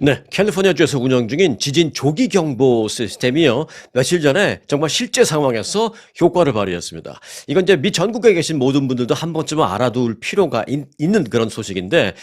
네, 캘리포니아주에서 운영 중인 지진 조기 경보 시스템이요. 며칠 전에 정말 실제 상황에서 효과를 발휘했습니다. 이건 이제 미 전국에 계신 모든 분들도 한 번쯤은 알아둘 필요가 있는 그런 소식인데,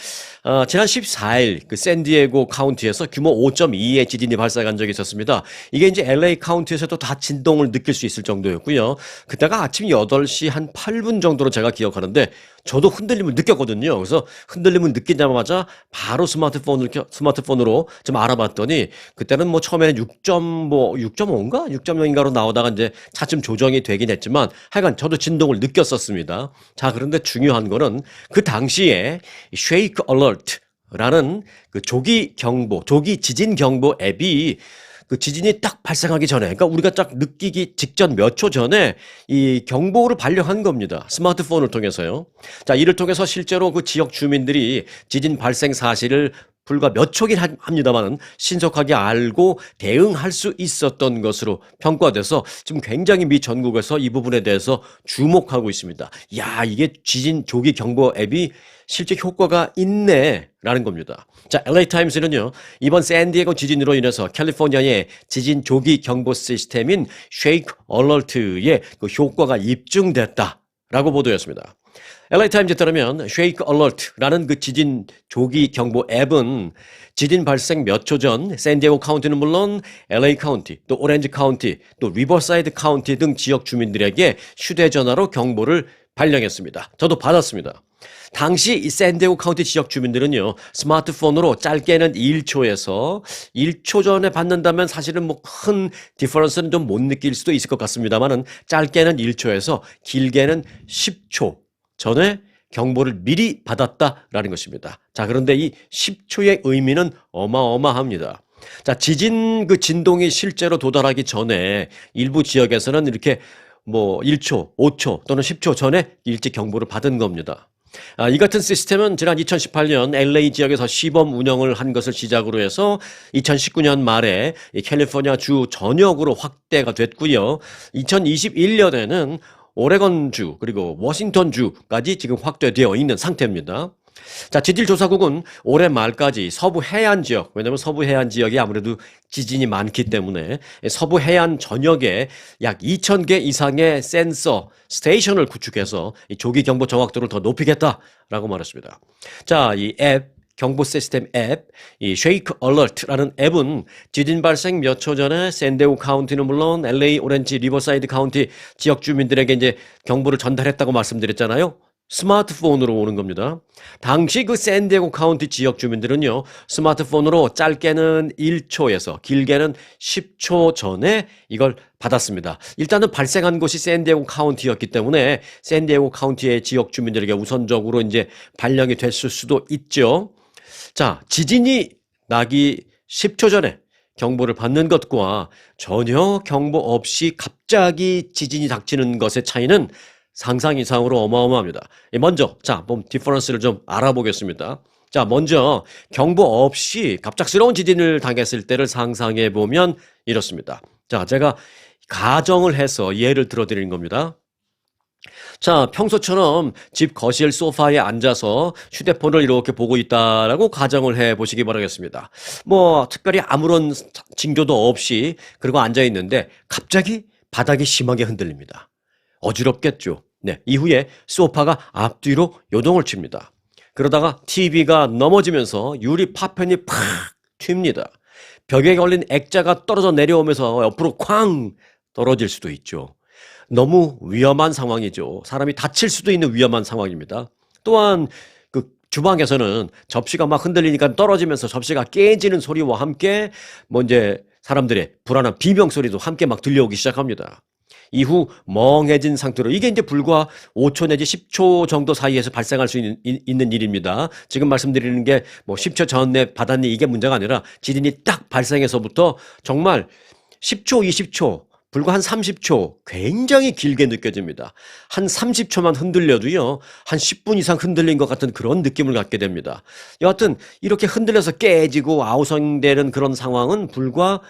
지난 14일 그 샌디에고 카운티에서 규모 5.2의 지진이 발생한 적이 있었습니다. 이게 이제 LA 카운티에서도 다 진동을 느낄 수 있을 정도였고요. 그때가 아침 8시 한 8분 정도로 제가 기억하는데, 저도 흔들림을 느꼈거든요. 그래서 흔들림을 느끼자마자 바로 스마트폰으로 좀 알아봤더니 그때는 뭐 처음에는 6.5인가 6.0인가로 나오다가 이제 차츰 조정이 되긴 했지만 하여간 저도 진동을 느꼈었습니다. 자, 그런데 중요한 거는 그 당시에 Shake Alert라는 그 조기 경보, 조기 지진 경보 앱이 그 지진이 딱 발생하기 전에, 그러니까 우리가 딱 느끼기 직전 몇 초 전에 이 경보를 발령한 겁니다. 스마트폰을 통해서요. 자, 이를 통해서 실제로 그 지역 주민들이 지진 발생 사실을 불과 몇 초긴 합니다만 신속하게 알고 대응할 수 있었던 것으로 평가돼서 지금 굉장히 미 전국에서 이 부분에 대해서 주목하고 있습니다. 야, 이게 지진 조기 경보 앱이 실제 효과가 있네라는 겁니다. 자, LA 타임스는요, 이번 샌디에고 지진으로 인해서 캘리포니아의 지진 조기 경보 시스템인 Shake Alert의 그 효과가 입증됐다라고 보도했습니다. LA 타임즈에 따르면 Shake Alert라는 그 지진 조기 경보 앱은 지진 발생 몇 초 전 샌디에고 카운티는 물론 LA 카운티, 또 오렌지 카운티, 또 리버사이드 카운티 등 지역 주민들에게 휴대전화로 경보를 발령했습니다. 저도 받았습니다. 당시 이 샌디에고 카운티 지역 주민들은요, 스마트폰으로 짧게는 1초에서 1초 전에 받는다면 사실은 뭐 큰 디퍼런스는 좀 못 느낄 수도 있을 것 같습니다만은 짧게는 1초에서 길게는 10초 전에 경보를 미리 받았다라는 것입니다. 자, 그런데 이 10초의 의미는 어마어마합니다. 자, 지진 그 진동이 실제로 도달하기 전에 일부 지역에서는 이렇게 뭐 1초, 5초 또는 10초 전에 일찍 경보를 받은 겁니다. 이 같은 시스템은 지난 2018년 LA 지역에서 시범 운영을 한 것을 시작으로 해서 2019년 말에 이 캘리포니아 주 전역으로 확대가 됐고요. 2021년에는 오레곤주 그리고 워싱턴주까지 지금 확대되어 있는 상태입니다. 자, 지질조사국은 올해 말까지 서부 해안 지역, 왜냐하면 서부 해안 지역이 아무래도 지진이 많기 때문에 서부 해안 전역에 약 2,000개 이상의 센서 스테이션을 구축해서 이 조기 경보 정확도를 더 높이겠다라고 말했습니다. 자, 이 앱, 경보 시스템 앱, 이 Shake Alert라는 앱은 지진 발생 몇 초 전에 샌디에고 카운티는 물론 LA, 오렌지, 리버사이드 카운티 지역 주민들에게 이제 경보를 전달했다고 말씀드렸잖아요. 스마트폰으로 오는 겁니다. 당시 그 샌디에고 카운티 지역 주민들은요, 스마트폰으로 짧게는 1초에서 길게는 10초 전에 이걸 받았습니다. 일단은 발생한 곳이 샌디에고 카운티였기 때문에 샌디에고 카운티의 지역 주민들에게 우선적으로 이제 발령이 됐을 수도 있죠. 자, 지진이 나기 10초 전에 경보를 받는 것과 전혀 경보 없이 갑자기 지진이 닥치는 것의 차이는 상상 이상으로 어마어마합니다. 먼저, 자, 디퍼런스를 좀 알아보겠습니다. 자, 먼저 경보 없이 갑작스러운 지진을 당했을 때를 상상해 보면 이렇습니다. 자, 제가 가정을 해서 예를 들어 드리는 겁니다. 자, 평소처럼 집 거실 소파에 앉아서 휴대폰을 이렇게 보고 있다라고 가정을 해 보시기 바라겠습니다. 뭐 특별히 아무런 징조도 없이 그리고 앉아 있는데 갑자기 바닥이 심하게 흔들립니다. 어지럽겠죠. 네, 이후에 소파가 앞뒤로 요동을 칩니다. 그러다가 TV가 넘어지면서 유리 파편이 팍 튑니다. 벽에 걸린 액자가 떨어져 내려오면서 옆으로 쾅 떨어질 수도 있죠. 너무 위험한 상황이죠. 사람이 다칠 수도 있는 위험한 상황입니다. 또한 그 주방에서는 접시가 막 흔들리니까 떨어지면서 접시가 깨지는 소리와 함께 뭐 이제 사람들의 불안한 비명 소리도 함께 막 들려오기 시작합니다. 이후 멍해진 상태로 이게 이제 불과 5초 내지 10초 정도 사이에서 발생할 수 있는 일입니다. 지금 말씀드리는 게 뭐 10초 전에 받았니 이게 문제가 아니라 지진이 딱 발생해서부터 정말 10초, 20초, 불과 한 30초 굉장히 길게 느껴집니다. 한 30초만 흔들려도요, 한 10분 이상 흔들린 것 같은 그런 느낌을 갖게 됩니다. 여하튼 이렇게 흔들려서 깨지고 아우성되는 그런 상황은 불과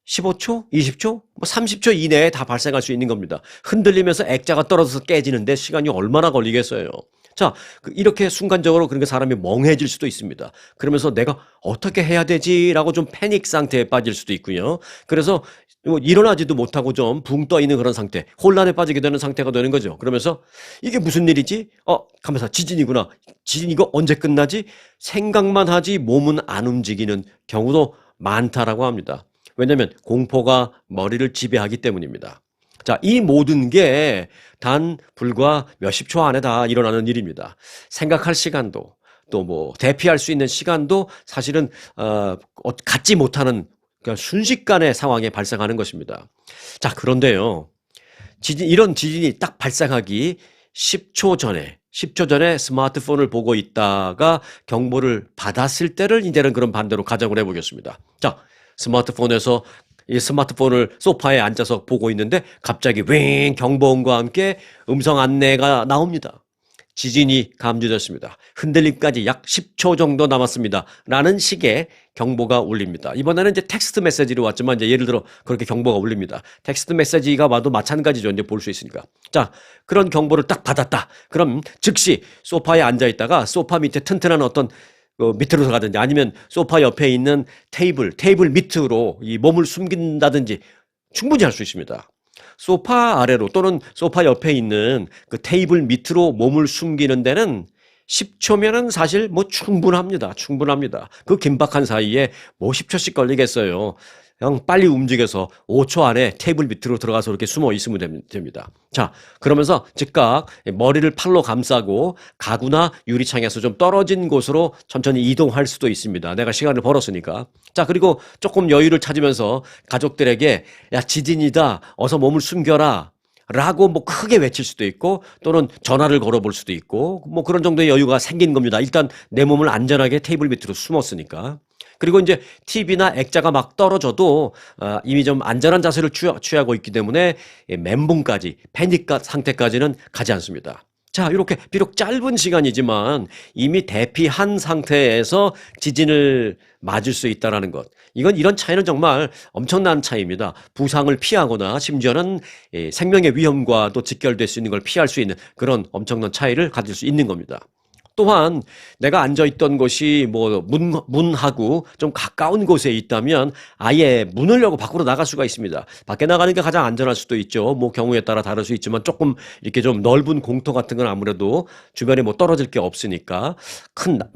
15초, 20초, 뭐 30초 이내에 다 발생할 수 있는 겁니다. 흔들리면서 액자가 떨어져서 깨지는데 시간이 얼마나 걸리겠어요. 자, 이렇게 순간적으로 그러니까 사람이 멍해질 수도 있습니다. 그러면서 내가 어떻게 해야 되지라고 좀 패닉 상태에 빠질 수도 있고요. 그래서 뭐 일어나지도 못하고 좀 붕 떠 있는 그런 상태, 혼란에 빠지게 되는 상태가 되는 거죠. 그러면서 이게 무슨 일이지? 가면서 지진이구나. 지진 이거 언제 끝나지? 생각만 하지 몸은 안 움직이는 경우도 많다라고 합니다. 왜냐하면 공포가 머리를 지배하기 때문입니다. 자, 이 모든 게 단 불과 몇십 초 안에 다 일어나는 일입니다. 생각할 시간도 또 뭐 대피할 수 있는 시간도 사실은 갖지 못하는 그러니까 순식간의 상황에 발생하는 것입니다. 자, 그런데요. 이런 지진이 딱 발생하기 10초 전에 스마트폰을 보고 있다가 경보를 받았을 때를 이제는 그런 반대로 가정을 해보겠습니다. 자, 스마트폰에서 이 스마트폰을 소파에 앉아서 보고 있는데 갑자기 윙 경보음과 함께 음성 안내가 나옵니다. 지진이 감지됐습니다. 흔들림까지 약 10초 정도 남았습니다. 라는 식의 경보가 울립니다. 이번에는 이제 텍스트 메시지로 왔지만 이제 예를 들어 그렇게 경보가 울립니다. 텍스트 메시지가 와도 마찬가지죠. 이제 볼 수 있으니까. 자, 그런 경보를 딱 받았다. 그럼 즉시 소파에 앉아 있다가 소파 밑에 튼튼한 어떤 밑으로 들어가든지 아니면 소파 옆에 있는 테이블 밑으로 이 몸을 숨긴다든지 충분히 할 수 있습니다. 소파 아래로 또는 소파 옆에 있는 그 테이블 밑으로 몸을 숨기는 데는 10초면은 사실 뭐 충분합니다. 충분합니다. 그 긴박한 사이에 뭐 10초씩 걸리겠어요. 그냥 빨리 움직여서 5초 안에 테이블 밑으로 들어가서 이렇게 숨어 있으면 됩니다. 자, 그러면서 즉각 머리를 팔로 감싸고 가구나 유리창에서 좀 떨어진 곳으로 천천히 이동할 수도 있습니다. 내가 시간을 벌었으니까. 자, 그리고 조금 여유를 찾으면서 가족들에게 야, 지진이다. 어서 몸을 숨겨라. 라고 뭐 크게 외칠 수도 있고 또는 전화를 걸어볼 수도 있고 뭐 그런 정도의 여유가 생긴 겁니다. 일단 내 몸을 안전하게 테이블 밑으로 숨었으니까. 그리고 이제 TV나 액자가 막 떨어져도 이미 좀 안전한 자세를 취하고 있기 때문에 멘붕까지 패닉 상태까지는 가지 않습니다. 자, 이렇게 비록 짧은 시간이지만 이미 대피한 상태에서 지진을 맞을 수 있다는 것. 이런 차이는 정말 엄청난 차이입니다. 부상을 피하거나 심지어는 생명의 위험과도 직결될 수 있는 걸 피할 수 있는 그런 엄청난 차이를 가질 수 있는 겁니다. 또한 내가 앉아있던 곳이 뭐 문하고 좀 가까운 곳에 있다면 아예 문을 열고 밖으로 나갈 수가 있습니다. 밖에 나가는 게 가장 안전할 수도 있죠. 뭐 경우에 따라 다를 수 있지만 조금 이렇게 좀 넓은 공터 같은 건 아무래도 주변에 뭐 떨어질 게 없으니까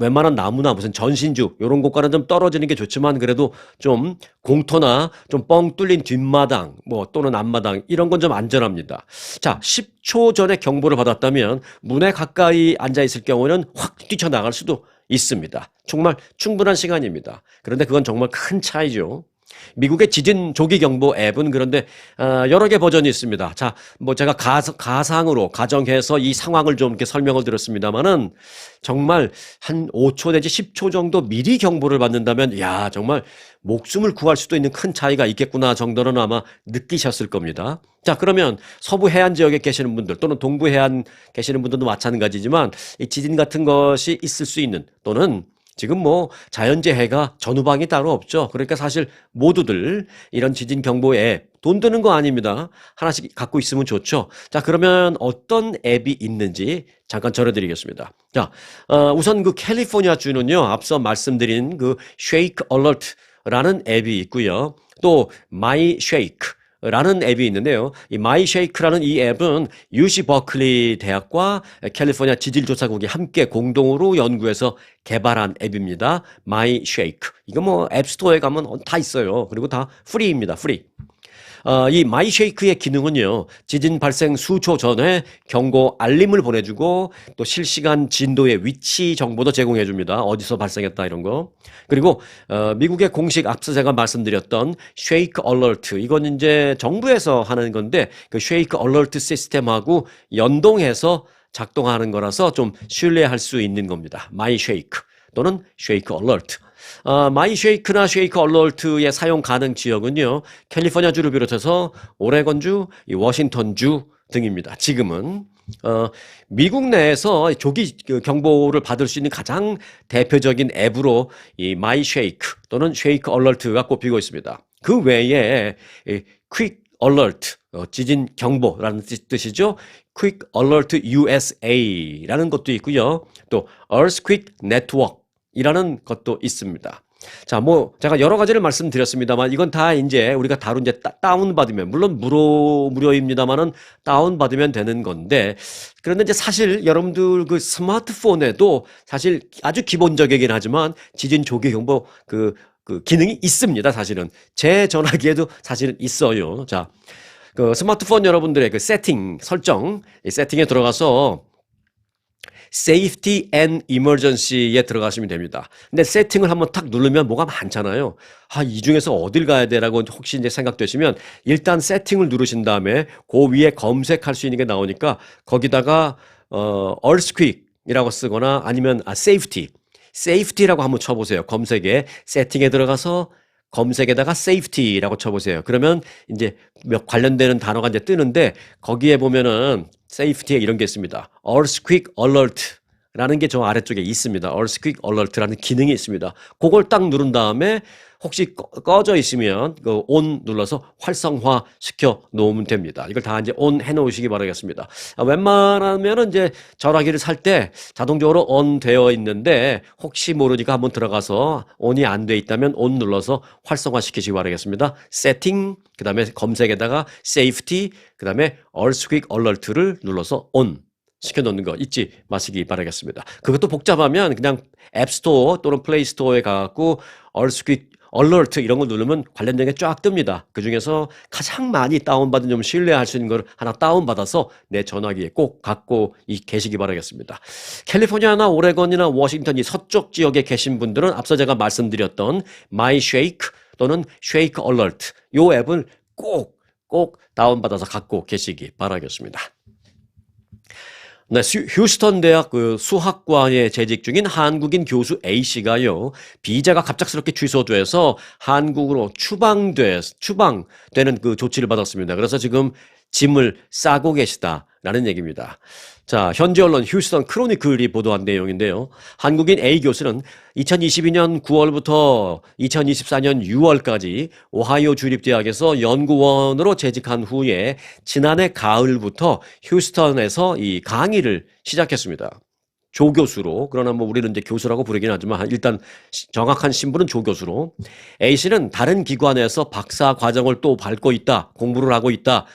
웬만한 나무나 무슨 전신주 이런 곳과는 좀 떨어지는 게 좋지만 그래도 좀 공터나 좀 뻥 뚫린 뒷마당 뭐 또는 앞마당 이런 건 좀 안전합니다. 자, 10초 전에 경보를 받았다면 문에 가까이 앉아 있을 경우는 확 뛰쳐나갈 수도 있습니다. 정말 충분한 시간입니다. 그런데 그건 정말 큰 차이죠. 미국의 지진 조기 경보 앱은 그런데 여러 개 버전이 있습니다. 자, 뭐 제가 가상으로 가정해서 이 상황을 좀 이렇게 설명을 드렸습니다만은 정말 한 5초 내지 10초 정도 미리 경보를 받는다면 야, 정말 목숨을 구할 수도 있는 큰 차이가 있겠구나 정도는 아마 느끼셨을 겁니다. 자, 그러면 서부 해안 지역에 계시는 분들 또는 동부 해안 계시는 분들도 마찬가지지만 이 지진 같은 것이 있을 수 있는 또는 지금 뭐 자연재해가 전후방이 따로 없죠. 그러니까 사실 모두들 이런 지진 경보 앱 돈 드는 거 아닙니다. 하나씩 갖고 있으면 좋죠. 자, 그러면 어떤 앱이 있는지 잠깐 전해드리겠습니다. 자, 우선 그 캘리포니아 주는요, 앞서 말씀드린 그 Shake Alert라는 앱이 있고요. 또 My Shake 라는 앱이 있는데요. 이 마이쉐이크라는 이 앱은 UC 버클리 대학과 캘리포니아 지질조사국이 함께 공동으로 연구해서 개발한 앱입니다. 마이쉐이크. 이거 뭐 앱스토어에 가면 다 있어요. 그리고 다 프리입니다. 프리. 이 마이쉐이크의 기능은요, 지진 발생 수초 전에 경고 알림을 보내주고 또 실시간 진도의 위치 정보도 제공해줍니다. 어디서 발생했다 이런 거. 그리고 미국의 공식 앞서 제가 말씀드렸던 쉐이크 얼러트, 이건 이제 정부에서 하는 건데 그 쉐이크 얼러트 시스템하고 연동해서 작동하는 거라서 좀 신뢰할 수 있는 겁니다. 마이쉐이크 또는 쉐이크 얼러트. 마이쉐이크나 쉐이크 얼러트의 사용 가능 지역은요, 캘리포니아주를 비롯해서 오레곤주, 워싱턴주 등입니다. 지금은 미국 내에서 조기 경보를 받을 수 있는 가장 대표적인 앱으로 이 마이쉐이크 또는 쉐이크 얼러트가 꼽히고 있습니다. 그 외에 퀵 Alert, 지진 경보라는 뜻이죠. Quick Alert USA라는 것도 있고요. 또 Earthquake Network이라는 것도 있습니다. 자, 뭐 제가 여러 가지를 말씀드렸습니다만 이건 다 이제 우리가 다룬 이제 다운 받으면 물론 무료입니다만은 다운 받으면 되는 건데 그런데 이제 사실 여러분들 그 스마트폰에도 사실 아주 기본적이긴 하지만 지진 조기 경보 그 기능이 있습니다. 사실은 제 전화기에도 사실은 있어요. 자, 그 스마트폰 여러분들의 그 세팅 설정 이 세팅에 들어가서 Safety and Emergency에 들어가시면 됩니다. 근데 세팅을 한번 탁 누르면 뭐가 많잖아요. 아, 이 중에서 어딜 가야 되라고 혹시 이제 생각되시면 일단 세팅을 누르신 다음에 그 위에 검색할 수 있는 게 나오니까 거기다가 Earthquake이라고 쓰거나 아니면 Safety라고 한번 쳐보세요. 검색에 세팅에 들어가서 검색에다가 safety라고 쳐보세요. 그러면 이제 몇 관련되는 단어가 이제 뜨는데 거기에 보면은 safety에 이런 게 있습니다. Earthquake Alert라는 게 저 아래쪽에 있습니다. Earthquake Alert라는 기능이 있습니다. 그걸 딱 누른 다음에 혹시 꺼져 있으면 그 on 눌러서 활성화 시켜 놓으면 됩니다. 이걸 다 이제 on 해 놓으시기 바라겠습니다. 웬만하면은 이제 전화기를 살 때 자동적으로 on 되어 있는데 혹시 모르니까 한번 들어가서 on이 안 돼 있다면 on 눌러서 활성화 시키시기 바라겠습니다. 세팅, 그 다음에 검색에다가 safety, 그 다음에 earthquake alert를 눌러서 on 시켜놓는 거 잊지 마시기 바라겠습니다. 그것도 복잡하면 그냥 앱스토어 또는 플레이스토어에 가갖고 earthquake alert 이런 걸 누르면 관련된 게 쫙 뜹니다. 그 중에서 가장 많이 다운받은 좀 신뢰할 수 있는 걸 하나 다운받아서 내 전화기에 꼭 갖고 계시기 바라겠습니다. 캘리포니아나 오레곤이나 워싱턴 이 서쪽 지역에 계신 분들은 앞서 제가 말씀드렸던 MyShake 또는 Shake Alert 이 앱을 꼭 다운받아서 갖고 계시기 바라겠습니다. 네, 휴스턴 대학 그 수학과에 재직 중인 한국인 교수 A씨가요, 비자가 갑작스럽게 취소돼서 한국으로 추방되는 그 조치를 받았습니다. 그래서 지금 짐을 싸고 계시다라는 얘기입니다. 자, 현지 언론 휴스턴 크로니클이 보도한 내용인데요. 한국인 A 교수는 2022년 9월부터 2024년 6월까지 오하이오 주립대학에서 연구원으로 재직한 후에 지난해 가을부터 휴스턴에서 이 강의를 시작했습니다. 조교수로, 그러나 뭐 우리는 이제 교수라고 부르긴 하지만 일단 정확한 신분은 조교수로. A씨는 다른 기관에서 박사 과정을 또 밟고 있다, 공부를 하고 있다,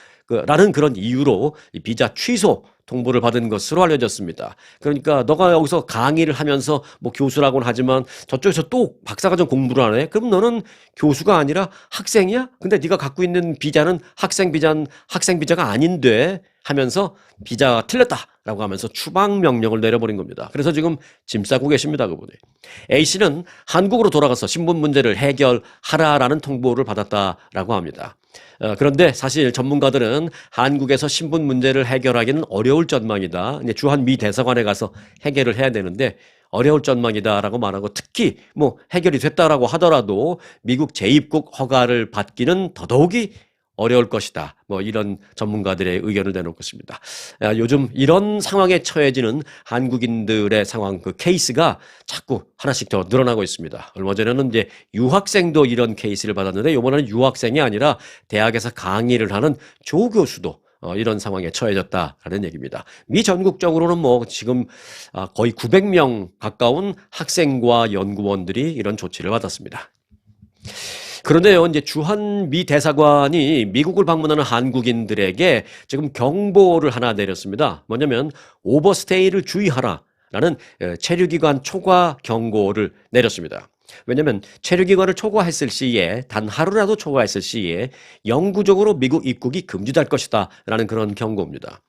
라는 그런 이유로 이 비자 취소 통보를 받은 것으로 알려졌습니다. 그러니까 너가 여기서 강의를 하면서 뭐 교수라고는 하지만 저쪽에서 또 박사과정 공부를 하네? 그럼 너는 교수가 아니라 학생이야? 근데 네가 갖고 있는 비자는 학생 비자가 아닌데 하면서 비자가 틀렸다라고 하면서 추방 명령을 내려버린 겁니다. 그래서 지금 짐 싸고 계십니다, 그분이. A씨는 한국으로 돌아가서 신분 문제를 해결하라라는 통보를 받았다라고 합니다. 그런데 사실 전문가들은 한국에서 신분 문제를 해결하기는 어려울 전망이다. 이제 주한 미 대사관에 가서 해결을 해야 되는데 어려울 전망이다라고 말하고 특히 뭐 해결이 됐다라고 하더라도 미국 재입국 허가를 받기는 더더욱이 어려울 것이다. 뭐 이런 전문가들의 의견을 내놓고 있습니다. 요즘 이런 상황에 처해지는 한국인들의 상황, 그 케이스가 자꾸 하나씩 더 늘어나고 있습니다. 얼마 전에는 이제 유학생도 이런 케이스를 받았는데 이번에는 유학생이 아니라 대학에서 강의를 하는 조교수도 이런 상황에 처해졌다라는 얘기입니다. 미 전국적으로는 뭐 지금 거의 900명 가까운 학생과 연구원들이 이런 조치를 받았습니다. 그런데요, 이제 주한 미 대사관이 미국을 방문하는 한국인들에게 지금 경보를 하나 내렸습니다. 뭐냐면 오버스테이를 주의하라라는 체류기간 초과 경고를 내렸습니다. 왜냐하면 체류기간을 초과했을 시에 단 하루라도 초과했을 시에 영구적으로 미국 입국이 금지될 것이다 라는 그런 경고입니다.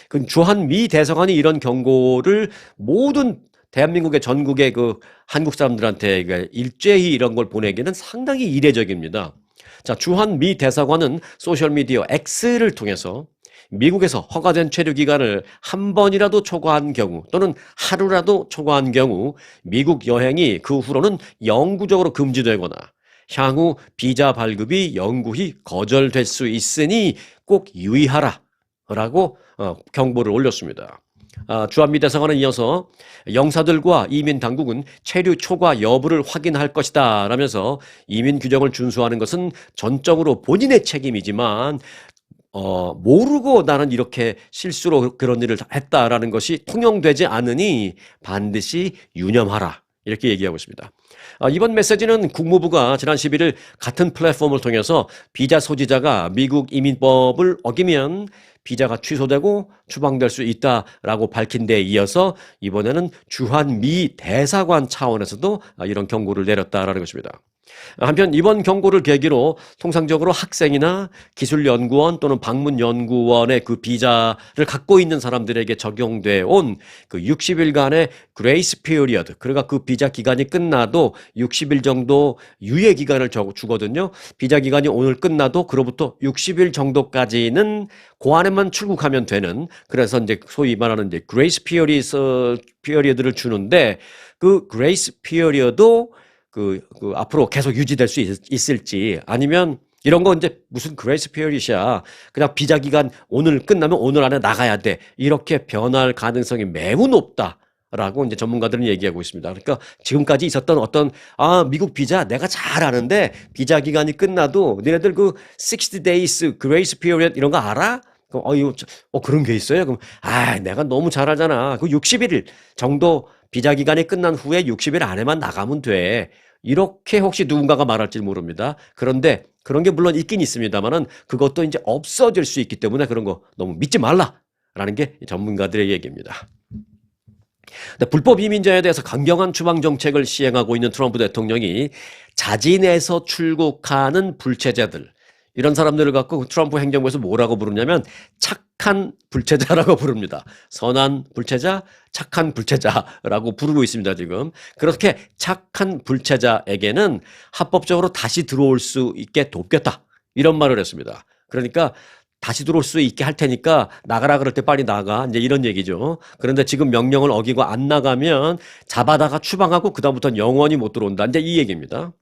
그 주한 미 대사관이 이런 경고를 모든 대한민국의 전국의 그 한국 사람들한테 일제히 이런 걸 보내기는 상당히 이례적입니다. 자, 주한 미 대사관은 소셜미디어 X를 통해서 미국에서 허가된 체류 기간을 한 번이라도 초과한 경우 또는 하루라도 초과한 경우 미국 여행이 그 후로는 영구적으로 금지되거나 향후 비자 발급이 영구히 거절될 수 있으니 꼭 유의하라라고 경보를 올렸습니다. 주한미 대사관은 이어서 영사들과 이민 당국은 체류 초과 여부를 확인할 것이다 라면서 이민 규정을 준수하는 것은 전적으로 본인의 책임이지만 모르고 나는 이렇게 실수로 그런 일을 했다라는 것이 통용되지 않으니 반드시 유념하라. 이렇게 얘기하고 있습니다. 이번 메시지는 국무부가 지난 11일 같은 플랫폼을 통해서 비자 소지자가 미국 이민법을 어기면 비자가 취소되고 추방될 수 있다라고 밝힌 데 이어서 이번에는 주한미 대사관 차원에서도 이런 경고를 내렸다라는 것입니다. 한편 이번 경고를 계기로 통상적으로 학생이나 기술연구원 또는 방문연구원의 그 비자를 갖고 있는 사람들에게 적용돼 온 그 60일간의 그레이스 피리어드, 그러니까 그 비자 기간이 끝나도 60일 정도 유예 기간을 주거든요. 비자 기간이 오늘 끝나도 그로부터 60일 정도까지는 그 안에만 출국하면 되는, 그래서 이제 소위 말하는 이제 그레이스 피리어드를 주는데 그 그레이스 피리어드도 앞으로 계속 유지될 수 있을지, 아니면 이런 거 이제 무슨 그레이스 피리어드야, 그냥 비자 기간 오늘 끝나면 오늘 안에 나가야 돼, 이렇게 변할 가능성이 매우 높다라고 이제 전문가들은 얘기하고 있습니다. 그러니까 지금까지 있었던 어떤 미국 비자 내가 잘 아는데 비자 기간이 끝나도 니네들 그 60 days 그레이스 피리어드 이런 거 알아? 그런 게 있어요? 그럼 내가 너무 잘 알잖아. 그 60일 정도 비자 기간이 끝난 후에 60일 안에만 나가면 돼. 이렇게 혹시 누군가가 말할지 모릅니다. 그런데 그런 게 물론 있긴 있습니다만은 그것도 이제 없어질 수 있기 때문에 그런 거 너무 믿지 말라라는 게 전문가들의 얘기입니다. 불법 이민자에 대해서 강경한 추방 정책을 시행하고 있는 트럼프 대통령이 자진해서 출국하는 불체자들, 이런 사람들을 갖고 트럼프 행정부에서 뭐라고 부르냐면 착한 불체자라고 부릅니다. 선한 불체자, 착한 불체자라고 부르고 있습니다, 지금. 그렇게 착한 불체자에게는 합법적으로 다시 들어올 수 있게 돕겠다, 이런 말을 했습니다. 그러니까 다시 들어올 수 있게 할 테니까 나가라 그럴 때 빨리 나가, 이제 이런 얘기죠. 그런데 지금 명령을 어기고 안 나가면 잡아다가 추방하고 그다음부터는 영원히 못 들어온다, 이제 이 얘기입니다.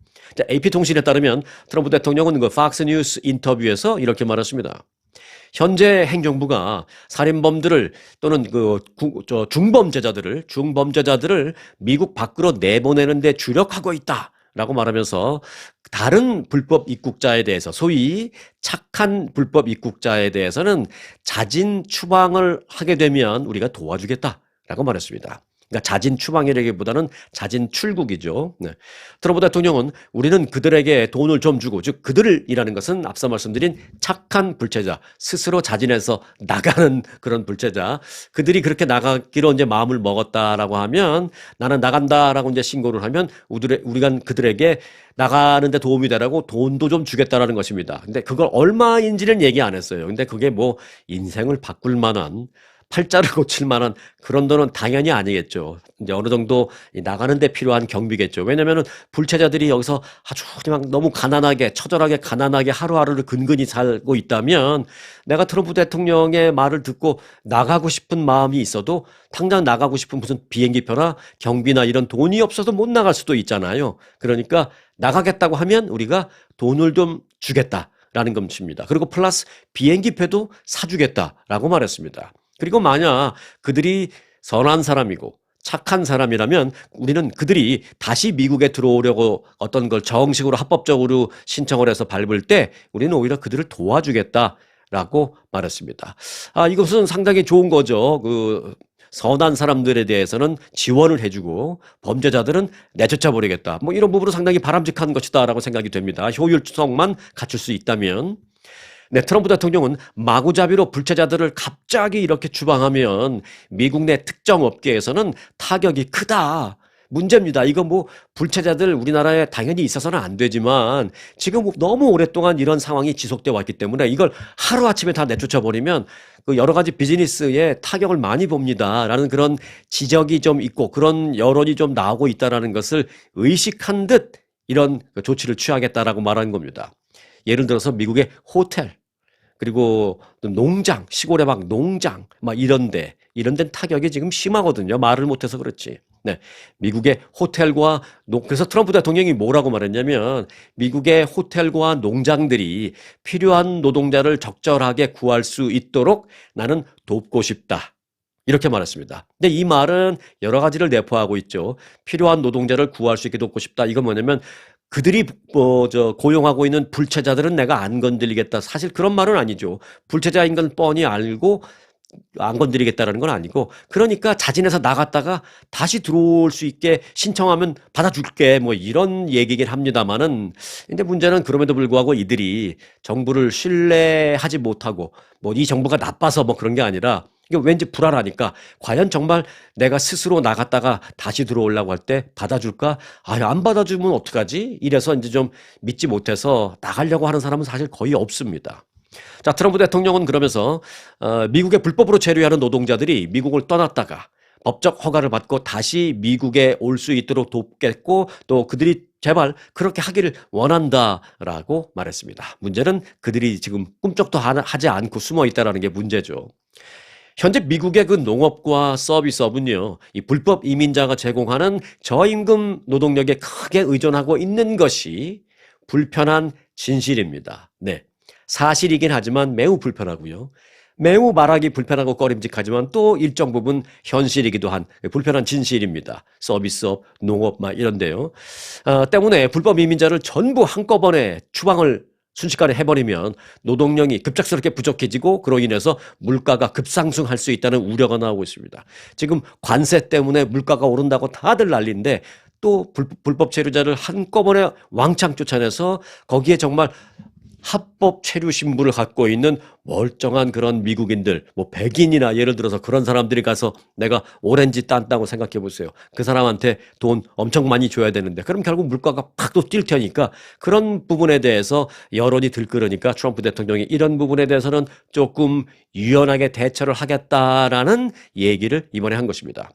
AP통신에 따르면 트럼프 대통령은 그 팍스뉴스 인터뷰에서 이렇게 말했습니다. 현재 행정부가 살인범들을 또는 중범죄자들을 미국 밖으로 내보내는 데 주력하고 있다라고 말하면서 다른 불법 입국자에 대해서, 소위 착한 불법 입국자에 대해서는 자진 추방을 하게 되면 우리가 도와주겠다라고 말했습니다. 그러니까 자진 추방이라기보다는 자진 출국이죠. 네. 트럼프 대통령은 우리는 그들에게 돈을 좀 주고, 즉 그들이라는 것은 앞서 말씀드린 착한 불체자, 스스로 자진해서 나가는 그런 불체자, 그들이 그렇게 나가기로 이제 마음을 먹었다라고 하면, 나는 나간다라고 이제 신고를 하면 우리가 그들에게 나가는데 도움이 되라고 돈도 좀 주겠다라는 것입니다. 근데 그걸 얼마인지는 얘기 안 했어요. 근데 그게 뭐 인생을 바꿀 만한, 팔자를 고칠 만한 그런 돈은 당연히 아니겠죠. 이제 어느 정도 나가는 데 필요한 경비겠죠. 왜냐면은 불체자들이 여기서 아주 그냥 너무 가난하게, 처절하게 가난하게 하루하루를 근근히 살고 있다면, 내가 트럼프 대통령의 말을 듣고 나가고 싶은 마음이 있어도 당장 나가고 싶은 무슨 비행기표나 경비나 이런 돈이 없어서 못 나갈 수도 있잖아요. 그러니까 나가겠다고 하면 우리가 돈을 좀 주겠다라는 것입니다. 그리고 플러스 비행기표도 사주겠다라고 말했습니다. 그리고 만약 그들이 선한 사람이고 착한 사람이라면 우리는 그들이 다시 미국에 들어오려고 어떤 걸 정식으로 합법적으로 신청을 해서 밟을 때 우리는 오히려 그들을 도와주겠다라고 말했습니다. 이것은 상당히 좋은 거죠. 선한 사람들에 대해서는 지원을 해주고 범죄자들은 내쫓아 버리겠다, 뭐 이런 부분은 상당히 바람직한 것이다라고 생각이 됩니다. 효율성만 갖출 수 있다면. 네, 트럼프 대통령은 마구잡이로 불체자들을 갑자기 이렇게 추방하면 미국 내 특정 업계에서는 타격이 크다, 문제입니다. 이거 뭐 불체자들 우리나라에 당연히 있어서는 안 되지만 지금 너무 오랫동안 이런 상황이 지속돼 왔기 때문에 이걸 하루아침에 다 내쫓아 버리면 여러 가지 비즈니스에 타격을 많이 봅니다라는 그런 지적이 좀 있고 그런 여론이 좀 나오고 있다라는 것을 의식한 듯 이런 조치를 취하겠다라고 말하는 겁니다. 예를 들어서 미국의 호텔, 그리고 농장, 시골의 막 농장, 막 이런 데는 타격이 지금 심하거든요. 말을 못해서 그렇지. 네. 미국의 호텔과 그래서 트럼프 대통령이 뭐라고 말했냐면, 미국의 호텔과 농장들이 필요한 노동자를 적절하게 구할 수 있도록 나는 돕고 싶다, 이렇게 말했습니다. 근데 이 말은 여러 가지를 내포하고 있죠. 필요한 노동자를 구할 수 있게 돕고 싶다. 이건 뭐냐면 그들이 고용하고 있는 불체자들은 내가 안 건드리겠다. 사실 그런 말은 아니죠. 불체자인 건 뻔히 알고 안 건드리겠다라는 건 아니고, 그러니까 자진해서 나갔다가 다시 들어올 수 있게 신청하면 받아줄게, 뭐 이런 얘기긴 합니다만은, 근데 문제는 그럼에도 불구하고 이들이 정부를 신뢰하지 못하고 뭐 이 정부가 나빠서 뭐 그런 게 아니라 이게 왠지 불안하니까, 과연 정말 내가 스스로 나갔다가 다시 들어오려고 할 때 받아줄까? 안 받아주면 어떡하지? 이래서 이제 좀 믿지 못해서 나가려고 하는 사람은 사실 거의 없습니다. 자, 트럼프 대통령은 그러면서 미국에 불법으로 체류하는 노동자들이 미국을 떠났다가 법적 허가를 받고 다시 미국에 올 수 있도록 돕겠고, 또 그들이 제발 그렇게 하기를 원한다라고 말했습니다. 문제는 그들이 지금 꿈쩍도 하지 않고 숨어 있다는 게 문제죠. 현재 미국의 그 농업과 서비스업은요, 이 불법 이민자가 제공하는 저임금 노동력에 크게 의존하고 있는 것이 불편한 진실입니다. 네. 사실이긴 하지만 매우 불편하고요. 매우 말하기 불편하고 꺼림직하지만 또 일정 부분 현실이기도 한 불편한 진실입니다. 서비스업, 농업 막 이런데요. 때문에 불법 이민자를 전부 한꺼번에 추방을 순식간에 해버리면 노동력이 급작스럽게 부족해지고 그로 인해서 물가가 급상승할 수 있다는 우려가 나오고 있습니다. 지금 관세 때문에 물가가 오른다고 다들 난리인데, 또 불법 체류자를 한꺼번에 왕창 쫓아내서 거기에 정말 합법 체류 신분을 갖고 있는 멀쩡한 그런 미국인들, 뭐 백인이나 예를 들어서 그런 사람들이 가서 내가 오렌지 딴다고 생각해 보세요. 그 사람한테 돈 엄청 많이 줘야 되는데 그럼 결국 물가가 팍 또 뛸 테니까, 그런 부분에 대해서 여론이 들끓으니까 트럼프 대통령이 이런 부분에 대해서는 조금 유연하게 대처를 하겠다라는 얘기를 이번에 한 것입니다.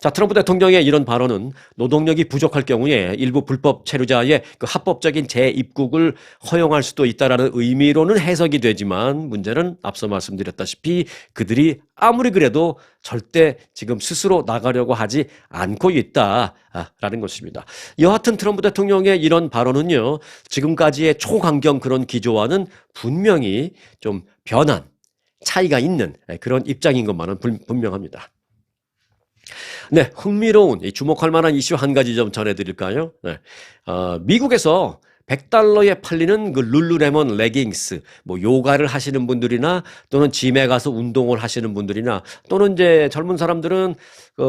자, 트럼프 대통령의 이런 발언은 노동력이 부족할 경우에 일부 불법 체류자의 그 합법적인 재입국을 허용할 수도 있다라는 의미로는 해석이 되지만, 문제는 앞서 말씀드렸다시피 그들이 아무리 그래도 절대 지금 스스로 나가려고 하지 않고 있다라는 것입니다. 여하튼 트럼프 대통령의 이런 발언은요, 지금까지의 초강경 그런 기조와는 분명히 좀 변한 차이가 있는 그런 입장인 것만은 분명합니다. 네, 흥미로운 주목할 만한 이슈 한 가지 좀 전해드릴까요? 네, 미국에서 $100에 팔리는 그 룰루레몬 레깅스, 뭐 요가를 하시는 분들이나 또는 짐에 가서 운동을 하시는 분들이나 또는 이제 젊은 사람들은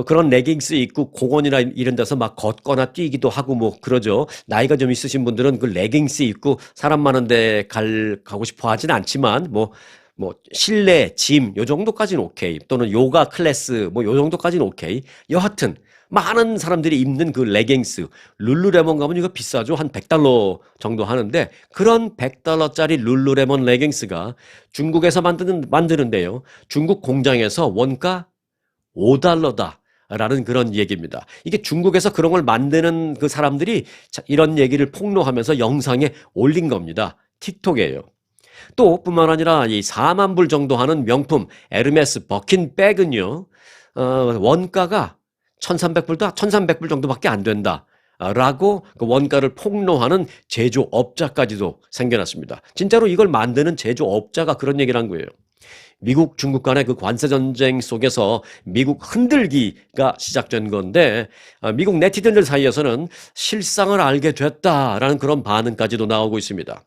그런 레깅스 입고 공원이나 이런 데서 막 걷거나 뛰기도 하고 뭐 그러죠. 나이가 좀 있으신 분들은 그 레깅스 입고 사람 많은 데 가고 싶어 하진 않지만 뭐 실내 짐 요 정도까지는 오케이, 또는 요가 클래스 뭐 요 정도까지는 오케이. 여하튼 많은 사람들이 입는 그 레깅스, 룰루레몬 가면 이거 비싸죠. 한 $100 정도 하는데, 그런 $100짜리 룰루레몬 레깅스가 중국에서 만드는데요, 중국 공장에서 원가 $5다 라는 그런 얘기입니다. 이게 중국에서 그런 걸 만드는 그 사람들이 이런 얘기를 폭로하면서 영상에 올린 겁니다. 틱톡이에요. 또 뿐만 아니라 이 4만 불 정도 하는 명품 에르메스 버킨 백은요, 원가가 1,300불 정도밖에 안 된다 라고 그 원가를 폭로하는 제조업자까지도 생겨났습니다. 진짜로 이걸 만드는 제조업자가 그런 얘기를 한 거예요. 미국, 중국 간의 그 관세 전쟁 속에서 미국 흔들기가 시작된 건데, 미국 네티즌들 사이에서는 실상을 알게 됐다라는 그런 반응까지도 나오고 있습니다.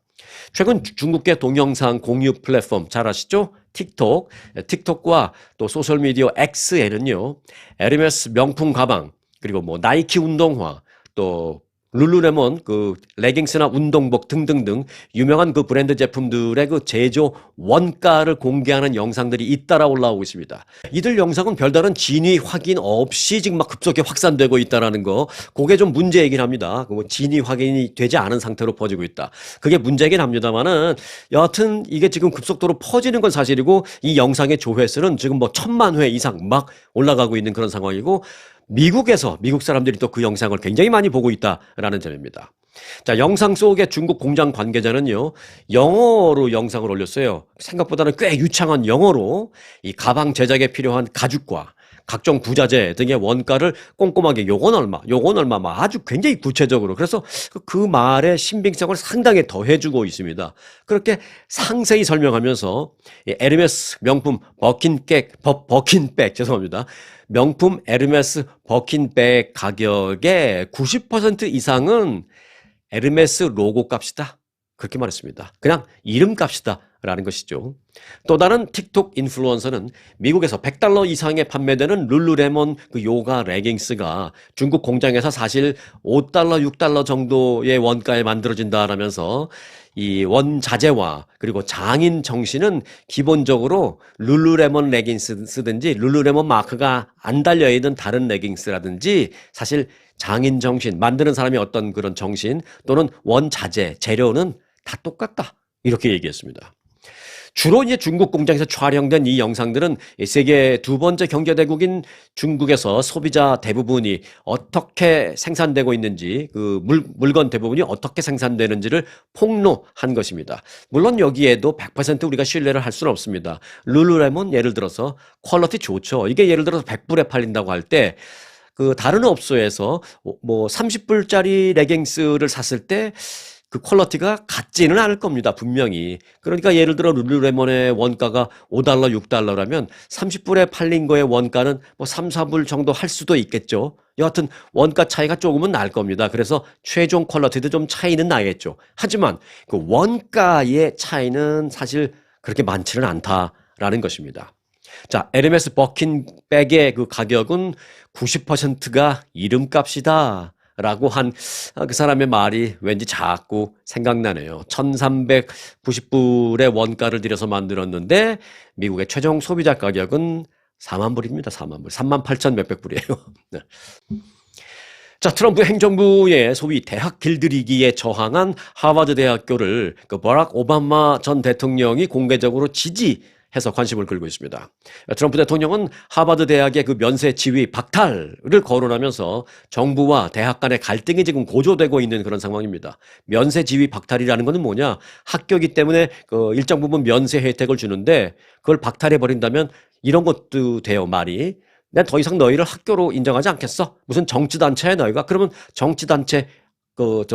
최근 중국계 동영상 공유 플랫폼 잘 아시죠? 틱톡과 또 소셜미디어 X에는요, 에르메스 명품 가방, 그리고 뭐 나이키 운동화, 또 룰루레몬 그 레깅스나 운동복 등등등 유명한 그 브랜드 제품들의 그 제조 원가를 공개하는 영상들이 잇따라 올라오고 있습니다. 이들 영상은 별다른 진위 확인 없이 지금 막 급속히 확산되고 있다라는 거, 그게 좀 문제이긴 합니다. 뭐 진위 확인이 되지 않은 상태로 퍼지고 있다. 그게 문제이긴 합니다만은, 여하튼 이게 지금 급속도로 퍼지는 건 사실이고, 이 영상의 조회수는 지금 뭐 1,000만 회 이상 막 올라가고 있는 그런 상황이고, 미국에서 미국 사람들이 또 그 영상을 굉장히 많이 보고 있다라는 점입니다. 자, 영상 속의 중국 공장 관계자는요, 영어로 영상을 올렸어요. 생각보다는 꽤 유창한 영어로 이 가방 제작에 필요한 가죽과 각종 부자재 등의 원가를 꼼꼼하게 요건 얼마 막 아주 굉장히 구체적으로 그래서 그 말의 신빙성을 상당히 더해주고 있습니다. 그렇게 상세히 설명하면서 이 에르메스 명품 버킨백 죄송합니다. 명품 에르메스 버킨백 가격의 90% 이상은 에르메스 로고 값이다. 그렇게 말했습니다. 그냥 이름 값이다. 라는 것이죠. 또 다른 틱톡 인플루언서는 미국에서 $100 이상에 판매되는 룰루레몬 그 요가 레깅스가 중국 공장에서 사실 $5, $6 정도의 원가에 만들어진다라면서 이 원자재와 그리고 장인 정신은 기본적으로 룰루레몬 레깅스 쓰든지 룰루레몬 마크가 안 달려있는 다른 레깅스라든지 사실 장인 정신, 만드는 사람이 어떤 그런 정신 또는 원자재, 재료는 다 똑같다. 이렇게 얘기했습니다. 주로 이제 중국 공장에서 촬영된 이 영상들은 세계 두 번째 경제대국인 중국에서 소비자 대부분이 어떻게 생산되고 있는지 그 물건 대부분이 어떻게 생산되는지를 폭로한 것입니다. 물론 여기에도 100% 우리가 신뢰를 할 수는 없습니다. 룰루레몬 예를 들어서 퀄리티 좋죠. 이게 예를 들어서 100불에 팔린다고 할 때 그 다른 업소에서 뭐 30불짜리 레깅스를 샀을 때 그 퀄리티가 같지는 않을 겁니다. 분명히. 그러니까 예를 들어 룰루레몬의 원가가 $5, $6라면 30불에 팔린 거의 원가는 뭐 3, 4불 정도 할 수도 있겠죠. 여하튼 원가 차이가 조금은 날 겁니다. 그래서 최종 퀄리티도 좀 차이는 나겠죠. 하지만 그 원가의 차이는 사실 그렇게 많지는 않다라는 것입니다. 자, 에르메스 버킨백의 그 가격은 90%가 이름값이다. 라고 한 그 사람의 말이 왠지 자꾸 생각나네요. 1390불의 원가를 들여서 만들었는데 미국의 최종 소비자 가격은 4만 불입니다. 4만 불. 3만 8천 몇백 불이에요. 네. 자, 트럼프 행정부의 소위 대학 길들이기에 저항한 하버드 대학교를 그 버락 오바마 전 대통령이 공개적으로 지지해서 관심을 끌고 있습니다. 트럼프 대통령은 하버드 대학의 그 면세 지위 박탈을 거론하면서 정부와 대학 간의 갈등이 지금 고조되고 있는 그런 상황입니다. 면세 지위 박탈이라는 것은 뭐냐? 학교이기 때문에 그 일정 부분 면세 혜택을 주는데 그걸 박탈해 버린다면 이런 것도 돼요, 말이. 난 더 이상 너희를 학교로 인정하지 않겠어? 무슨 정치단체야, 너희가? 그러면 정치단체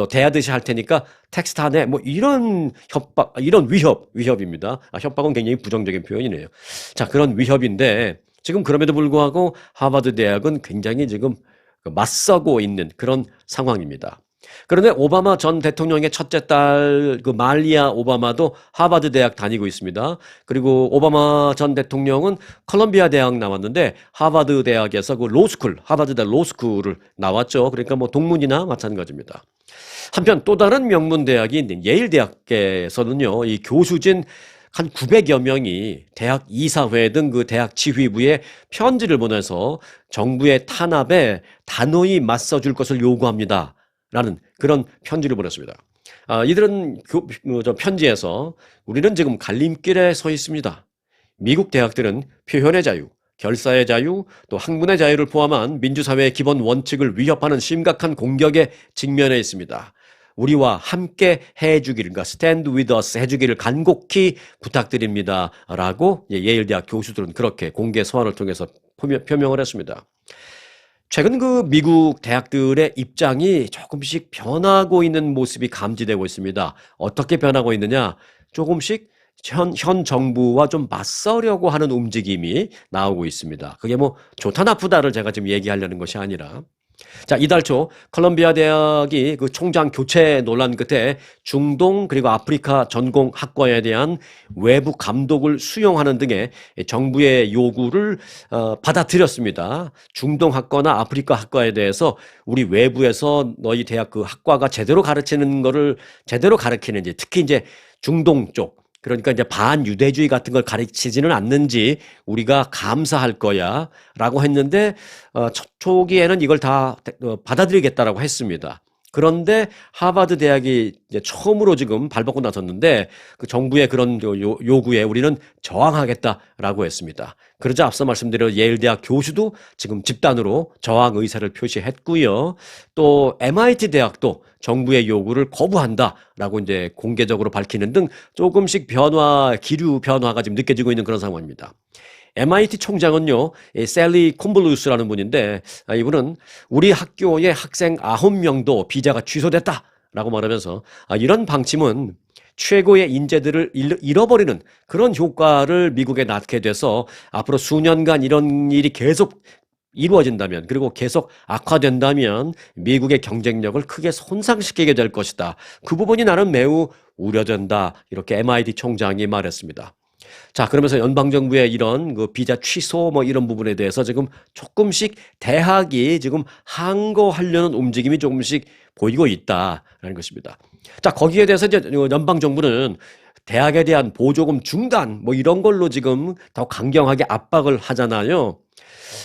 대하듯이 할 테니까 텍스트 안 해. 뭐 이런 협박, 이런 위협입니다. 협박은 굉장히 부정적인 표현이네요. 자, 그런 위협인데 지금 그럼에도 불구하고 하버드 대학은 굉장히 지금 맞서고 있는 그런 상황입니다. 그런데 오바마 전 대통령의 첫째 딸 그 말리아 오바마도 하버드 대학 다니고 있습니다. 그리고 오바마 전 대통령은 컬럼비아 대학 나왔는데 하버드 대학에서 그 로스쿨, 하버드 대학 로스쿨을 나왔죠. 그러니까 뭐 동문이나 마찬가지입니다. 한편 또 다른 명문 대학인 예일 대학에서는요, 이 교수진 한 900여 명이 대학 이사회 등 그 대학 지휘부에 편지를 보내서 정부의 탄압에 단호히 맞서줄 것을 요구합니다. 라는 그런 편지를 보냈습니다. 이들은 편지에서 우리는 지금 갈림길에 서 있습니다. 미국 대학들은 표현의 자유, 결사의 자유, 또 학문의 자유를 포함한 민주사회의 기본 원칙을 위협하는 심각한 공격에 직면해 있습니다. 우리와 함께 해주기를, 그러니까 stand with us 해주기를 간곡히 부탁드립니다. 라고 예일 대학 교수들은 그렇게 공개 서한을 통해서 표명을 했습니다. 최근 그 미국 대학들의 입장이 조금씩 변하고 있는 모습이 감지되고 있습니다. 어떻게 변하고 있느냐? 조금씩 현 정부와 좀 맞서려고 하는 움직임이 나오고 있습니다. 그게 뭐 좋다 나쁘다를 제가 지금 얘기하려는 것이 아니라. 자, 이달 초 컬럼비아 대학이 그 총장 교체 논란 끝에 중동 그리고 아프리카 전공 학과에 대한 외부 감독을 수용하는 등의 정부의 요구를 받아들였습니다. 중동 학과나 아프리카 학과에 대해서 우리 외부에서 너희 대학 그 학과가 제대로 가르치는 거를 제대로 가르치는지, 특히 이제 중동 쪽, 그러니까 이제 반유대주의 같은 걸 가르치지는 않는지 우리가 감사할 거야 라고 했는데 초기에는 이걸 다 받아들이겠다라고 했습니다. 그런데 하버드 대학이 이제 처음으로 지금 발벗고 나섰는데 그 정부의 그런 요구에 우리는 저항하겠다라고 했습니다. 그러자 앞서 말씀드린 예일 대학 교수도 지금 집단으로 저항 의사를 표시했고요. 또 MIT 대학도 정부의 요구를 거부한다라고 이제 공개적으로 밝히는 등 조금씩 기류 변화가 지금 느껴지고 있는 그런 상황입니다. MIT 총장은요, 이 셀리 콤블루스라는 분인데, 이분은 우리 학교의 학생 9명도 비자가 취소됐다라고 말하면서, 이런 방침은 최고의 인재들을 잃어버리는 그런 효과를 미국에 낳게 돼서 앞으로 수년간 이런 일이 계속 이루어진다면, 그리고 계속 악화된다면 미국의 경쟁력을 크게 손상시키게 될 것이다. 그 부분이 나는 매우 우려된다. 이렇게 MIT 총장이 말했습니다. 자, 그러면서 연방정부의 이런 그 비자 취소 뭐 이런 부분에 대해서 지금 조금씩 대학이 지금 항거하려는 움직임이 조금씩 보이고 있다라는 것입니다. 자, 거기에 대해서 이제 연방정부는 대학에 대한 보조금 중단 뭐 이런 걸로 지금 더 강경하게 압박을 하잖아요.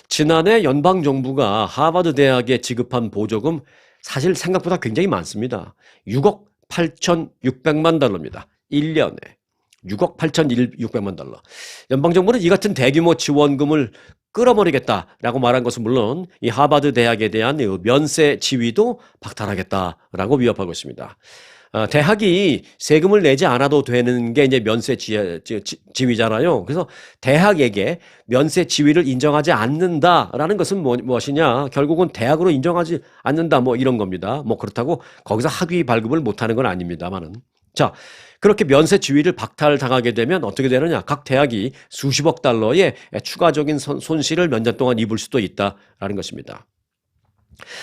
지난해 연방정부가 하버드 대학에 지급한 보조금 사실 생각보다 굉장히 많습니다. 6억 8,600만 달러입니다. 1년에. 6억 8,600만 달러. 연방정부는 이 같은 대규모 지원금을 끌어버리겠다라고 말한 것은 물론 이 하버드 대학에 대한 면세 지위도 박탈하겠다라고 위협하고 있습니다. 대학이 세금을 내지 않아도 되는 게 이제 면세 지위잖아요. 그래서 대학에게 면세 지위를 인정하지 않는다라는 것은 무엇이냐? 결국은 대학으로 인정하지 않는다 뭐 이런 겁니다. 뭐 그렇다고 거기서 학위 발급을 못하는 건 아닙니다만은. 자, 그렇게 면세 지위를 박탈당하게 되면 어떻게 되느냐? 각 대학이 수십억 달러의 추가적인 손실을 몇 년 동안 입을 수도 있다라는 것입니다.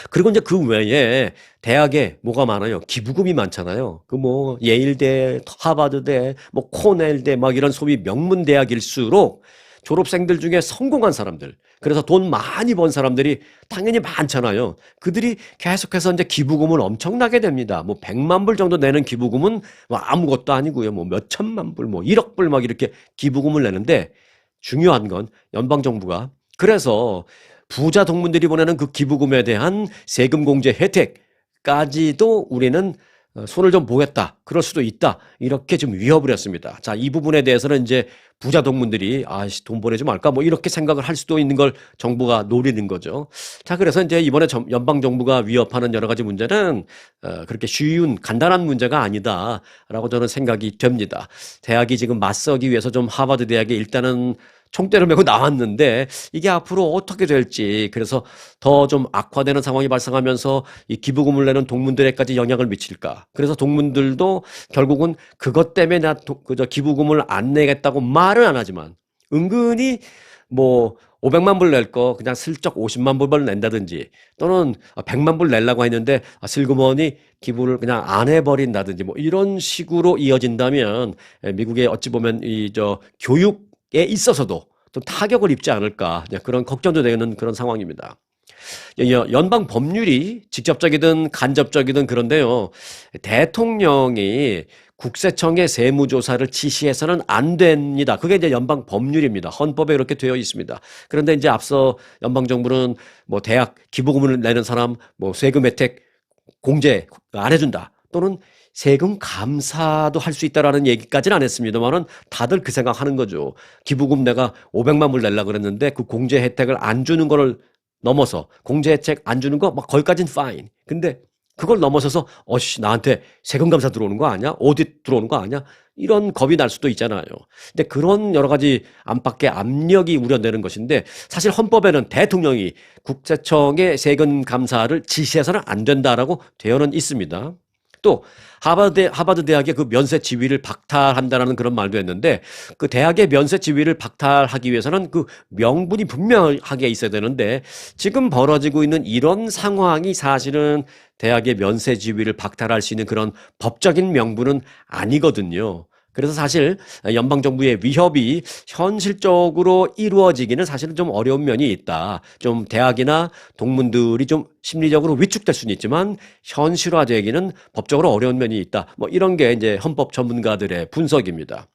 그리고 이제 그 외에 대학에 뭐가 많아요? 기부금이 많잖아요. 그 뭐 예일대, 하버드대, 뭐 코넬대 막 이런 소위 명문 대학일수록 졸업생들 중에 성공한 사람들, 그래서 돈 많이 번 사람들이 당연히 많잖아요. 그들이 계속해서 이제 기부금을 엄청나게 됩니다. 뭐 100만 불 정도 내는 기부금은 뭐 아무것도 아니고요. 뭐 몇 천만 불, 뭐 1억 불 막 이렇게 기부금을 내는데 중요한 건 연방정부가 그래서 부자 동문들이 보내는 그 기부금에 대한 세금 공제 혜택까지도 우리는 손을 좀 보겠다. 그럴 수도 있다. 이렇게 좀 위협을 했습니다. 자, 이 부분에 대해서는 이제 부자 동문들이 돈 보내지 말까 뭐 이렇게 생각을 할 수도 있는 걸 정부가 노리는 거죠. 자, 그래서 이제 이번에 연방 정부가 위협하는 여러 가지 문제는 그렇게 쉬운 간단한 문제가 아니다라고 저는 생각이 됩니다. 대학이 지금 맞서기 위해서 좀 하버드 대학에 일단은 총대를 메고 나왔는데 이게 앞으로 어떻게 될지, 그래서 더 좀 악화되는 상황이 발생하면서 이 기부금을 내는 동문들에까지 영향을 미칠까. 그래서 동문들도 결국은 그것 때문에 그저 기부금을 안 내겠다고 말은 안 하지만 은근히 뭐 500만 불 낼 거 그냥 슬쩍 50만 불만 낸다든지, 또는 100만 불 내려고 했는데 슬그머니 기부를 그냥 안 해버린다든지 뭐 이런 식으로 이어진다면 미국의 어찌 보면 교육에 있어서도 좀 타격을 입지 않을까, 그런 걱정도 되는 그런 상황입니다. 연방 법률이 직접적이든 간접적이든 그런데요, 대통령이 국세청의 세무조사를 지시해서는 안 됩니다. 그게 이제 연방 법률입니다. 헌법에 이렇게 되어 있습니다. 그런데 이제 앞서 연방정부는 뭐 대학 기부금을 내는 사람 뭐 세금 혜택 공제 안 해준다, 또는 세금 감사도 할 수 있다라는 얘기까지는 안 했습니다만은 다들 그 생각하는 거죠. 기부금 내가 500만 불 내려고 그랬는데 그 공제 혜택을 안 주는 거를 넘어서, 공제 혜택 안 주는 거 막 거기까지는 fine. 근데 그걸 넘어서서 나한테 세금 감사 들어오는 거 아니야? 오디트 들어오는 거 아니야? 이런 겁이 날 수도 있잖아요. 근데 그런 여러 가지 안팎의 압력이 우려되는 것인데, 사실 헌법에는 대통령이 국세청의 세금 감사를 지시해서는 안 된다라고 되어는 있습니다. 또 하버드 대학의 그 면세 지위를 박탈한다라는 그런 말도 했는데, 그 대학의 면세 지위를 박탈하기 위해서는 그 명분이 분명하게 있어야 되는데, 지금 벌어지고 있는 이런 상황이 사실은 대학의 면세 지위를 박탈할 수 있는 그런 법적인 명분은 아니거든요. 그래서 사실 연방정부의 위협이 현실적으로 이루어지기는 사실은 좀 어려운 면이 있다. 좀 대학이나 동문들이 좀 심리적으로 위축될 수는 있지만 현실화되기는 법적으로 어려운 면이 있다. 뭐 이런 게 이제 헌법 전문가들의 분석입니다.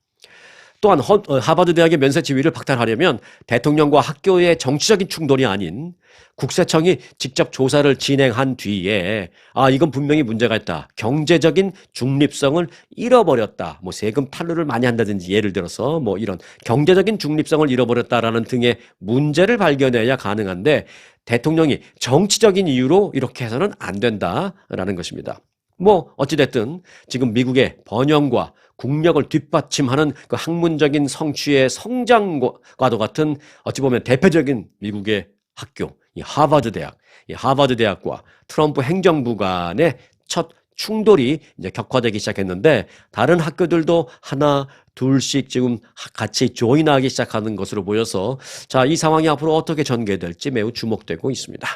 또한 하버드 대학의 면세 지위를 박탈하려면 대통령과 학교의 정치적인 충돌이 아닌 국세청이 직접 조사를 진행한 뒤에 이건 분명히 문제가 있다, 경제적인 중립성을 잃어버렸다, 뭐 세금 탈루를 많이 한다든지 예를 들어서 뭐 이런 경제적인 중립성을 잃어버렸다라는 등의 문제를 발견해야 가능한데, 대통령이 정치적인 이유로 이렇게 해서는 안 된다라는 것입니다. 뭐 어찌됐든 지금 미국의 번영과 국력을 뒷받침하는 그 학문적인 성취의 성장과도 같은 어찌 보면 대표적인 미국의 학교, 이 하버드 대학, 이 하버드 대학과 트럼프 행정부 간의 첫 충돌이 이제 격화되기 시작했는데 다른 학교들도 하나 둘씩 지금 같이 조인하기 시작하는 것으로 보여서 자, 이 상황이 앞으로 어떻게 전개될지 매우 주목되고 있습니다.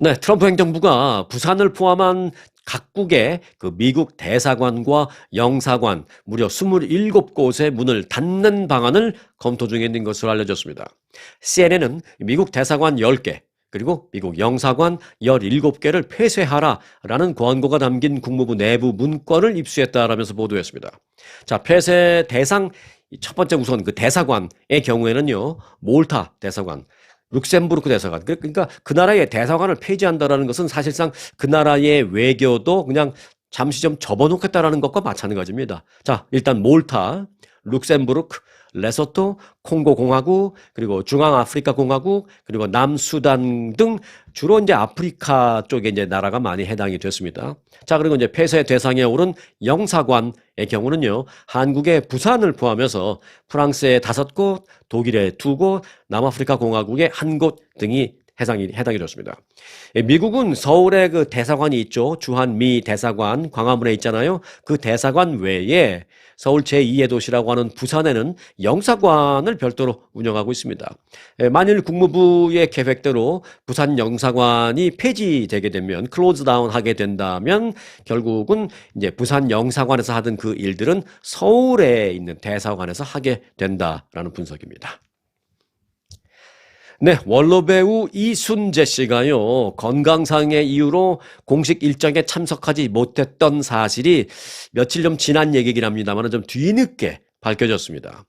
네, 트럼프 행정부가 부산을 포함한 각국의 그 미국 대사관과 영사관 무려 27곳의 문을 닫는 방안을 검토 중에 있는 것으로 알려졌습니다. CNN은 미국 대사관 10개, 그리고 미국 영사관 17개를 폐쇄하라라는 권고가 담긴 국무부 내부 문건을 입수했다라면서 보도했습니다. 자, 폐쇄 대상 첫 번째 우선 그 대사관의 경우에는요, 몰타 대사관, 룩셈부르크 대사관. 그러니까 그 나라의 대사관을 폐지한다라는 것은 사실상 그 나라의 외교도 그냥 잠시 좀 접어놓겠다라는 것과 마찬가지입니다. 자, 일단 몰타, 룩셈부르크, 레소토, 콩고 공화국, 그리고 중앙아프리카 공화국, 그리고 남수단 등 주로 이제 아프리카 쪽에 이제 나라가 많이 해당이 됐습니다. 자, 그리고 이제 폐쇄 대상에 오른 영사관의 경우는요, 한국의 부산을 포함해서 프랑스의 5곳, 독일의 2곳, 남아프리카 공화국의 1곳 등이 해당이 됐습니다. 미국은 서울에 그 대사관이 있죠. 주한미 대사관 광화문에 있잖아요. 그 대사관 외에 서울 제2의 도시라고 하는 부산에는 영사관을 별도로 운영하고 있습니다. 만일 국무부의 계획대로 부산 영사관이 폐지되게 되면 클로즈 다운 하게 된다면 결국은 이제 부산 영사관에서 하던 그 일들은 서울에 있는 대사관에서 하게 된다라는 분석입니다. 네, 원로 배우 이순재 씨가요, 건강상의 이유로 공식 일정에 참석하지 못했던 사실이 며칠 좀 지난 얘기긴 합니다만 좀 뒤늦게 밝혀졌습니다.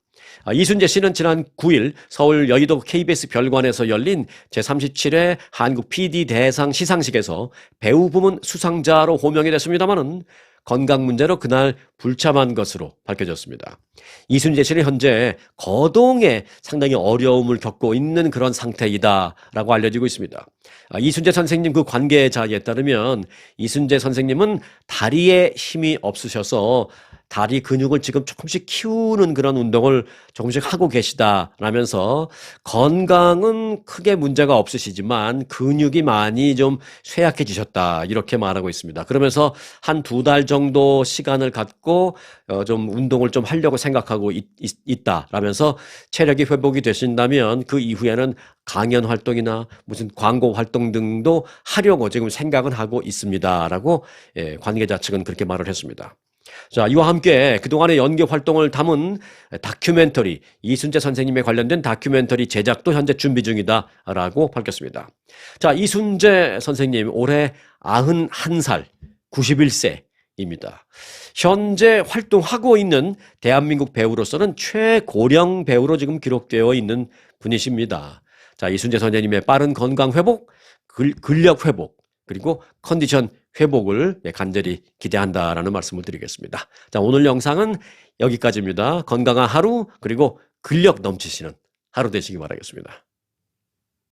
이순재 씨는 지난 9일 서울 여의도 KBS 별관에서 열린 제37회 한국 PD 대상 시상식에서 배우 부문 수상자로 호명이 됐습니다만은 건강 문제로 그날 불참한 것으로 밝혀졌습니다. 이순재 씨는 현재 거동에 상당히 어려움을 겪고 있는 그런 상태이다라고 알려지고 있습니다. 이순재 선생님 그 관계자에 따르면 이순재 선생님은 다리에 힘이 없으셔서 다리 근육을 지금 조금씩 키우는 그런 운동을 조금씩 하고 계시다라면서 건강은 크게 문제가 없으시지만 근육이 많이 좀 쇠약해지셨다 이렇게 말하고 있습니다. 그러면서 한 2달 정도 시간을 갖고 좀 운동을 좀 하려고 생각하고 있다라면서 체력이 회복이 되신다면 그 이후에는 강연 활동이나 무슨 광고 활동 등도 하려고 지금 생각은 하고 있습니다라고 관계자 측은 그렇게 말을 했습니다. 자, 이와 함께 그동안의 연기 활동을 담은 다큐멘터리, 이순재 선생님에 관련된 다큐멘터리 제작도 현재 준비 중이다라고 밝혔습니다. 자, 이순재 선생님 올해 91살, 91세입니다. 현재 활동하고 있는 대한민국 배우로서는 최고령 배우로 지금 기록되어 있는 분이십니다. 자, 이순재 선생님의 빠른 건강 회복, 근력 회복, 그리고 컨디션 회복을 간절히 기대한다라는 말씀을 드리겠습니다. 자, 오늘 영상은 여기까지입니다. 건강한 하루, 그리고 근력 넘치시는 하루 되시기 바라겠습니다.